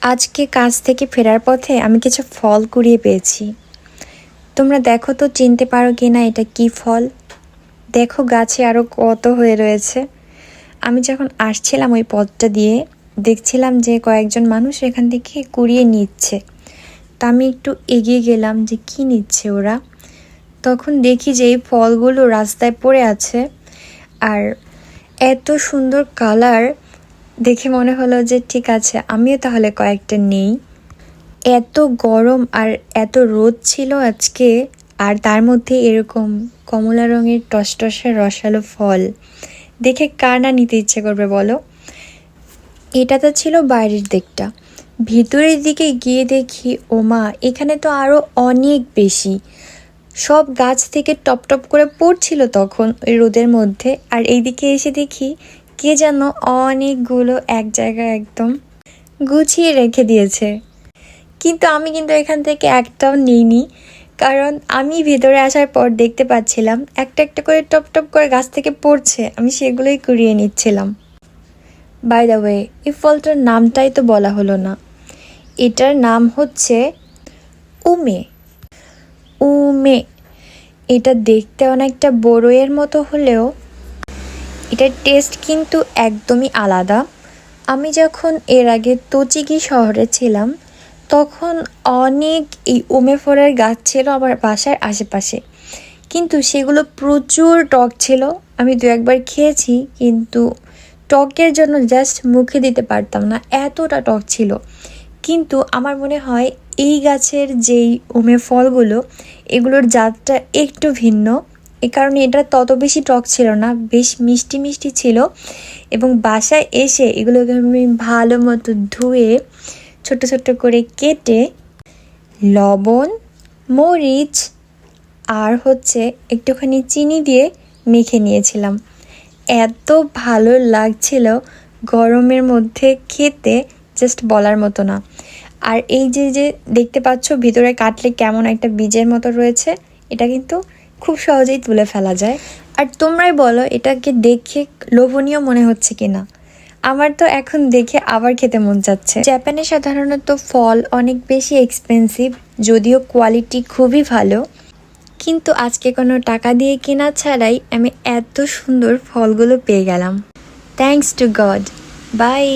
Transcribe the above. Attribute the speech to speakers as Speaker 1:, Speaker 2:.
Speaker 1: আজকে কাজ থেকে ফেরার পথে আমি কিছু ফল কুড়িয়ে পেয়েছি। তোমরা দেখো তো চিনতে পারো কি না এটা কি ফল। দেখো গাছে আরও কত হয়ে রয়েছে। আমি যখন আসছিলাম ওই পথটা দিয়ে দেখছিলাম যে কয়েকজন মানুষ এখান থেকে কুড়িয়ে নিচ্ছে। তা আমি একটু এগিয়ে গেলাম যে কি নিচ্ছে ওরা। তখন দেখি যে এই ফলগুলো রাস্তায় পড়ে আছে আর এত সুন্দর কালার দেখে মনে হলো যে ঠিক আছে আমিও তাহলে কয়েকটা নেই। এত গরম আর এত রোদ ছিল আজকে, আর তার মধ্যে এরকম কমলা রঙের টসটসে রসালো ফল দেখে কার না নিতে ইচ্ছে করবে বলো। এটা তো ছিল বাইরের দিকটা। ভিতরের দিকে গিয়ে দেখি ওমা এখানে তো আরও অনেক বেশি। সব গাছ থেকে টপ টপ করে পড়ছিল তখন ওই রোদের মধ্যে। আর এইদিকে এসে দেখি কে যেন অনেকগুলো এক জায়গায় একদম গুছিয়ে রেখে দিয়েছে। কিন্তু আমি এখান থেকে একটাও নিইনি, কারণ আমি ভেতরে আসার পর দেখতে পাচ্ছিলাম একটা একটা করে টপ টপ করে গাছ থেকে পড়ছে, আমি সেগুলোই কুড়িয়ে নিচ্ছিলাম। বাই দ্য ওয়ে, এই ফলটার নামটাই তো বলা হলো না। এটার নাম হচ্ছে উমে। উমে এটা দেখতে অনেকটা বড়ইয়ের মতো হলেও এটার টেস্ট কিন্তু একদমই আলাদা। আমি যখন এর আগে তোচিকি শহরে ছিলাম তখন অনেক এই উমে ফলের গাছ ছিল আমার বাসার আশেপাশে, কিন্তু সেগুলো প্রচুর টক ছিল। আমি দু একবার খেয়েছি, কিন্তু টকের জন্য জাস্ট মুখে দিতে পারতাম না, এতটা টক ছিল। কিন্তু আমার মনে হয় এই গাছের যেই উমে ফলগুলো এগুলোর জাতটা একটু ভিন্ন, এ কারণে এটা তত বেশি টক ছিল না, বেশ মিষ্টি মিষ্টি ছিল। এবং বাসায় এসে এগুলোকে আমি ভালো মতো ধুয়ে ছোট ছোট করে কেটে লবণ, মরিচ আর একটুখানি চিনি দিয়ে মেখে নিয়েছিলাম। এত ভালো লাগছিল গরমের মধ্যে খেতে, জাস্ট বলার মতো না। আর এই যে যে দেখতে পাচ্ছ ভিতরে কাটলে কেমন একটা বীজের মতো রয়েছে, এটা কিন্তু খুব সহজেই তুলে ফেলা যায়। আর তোমরাই বলো এটাকে দেখে লোভনীয় মনে হচ্ছে কিনা। আমার তো এখন দেখে আবার খেতে মন যাচ্ছে। জাপানে সাধারণত ফল অনেক বেশি এক্সপেন্সিভ, যদিও কোয়ালিটি খুবই ভালো। কিন্তু আজকে কোনো টাকা দিয়ে কেনা ছাড়াই আমি এত সুন্দর ফলগুলো পেয়ে গেলাম। Thanks to god. বাই।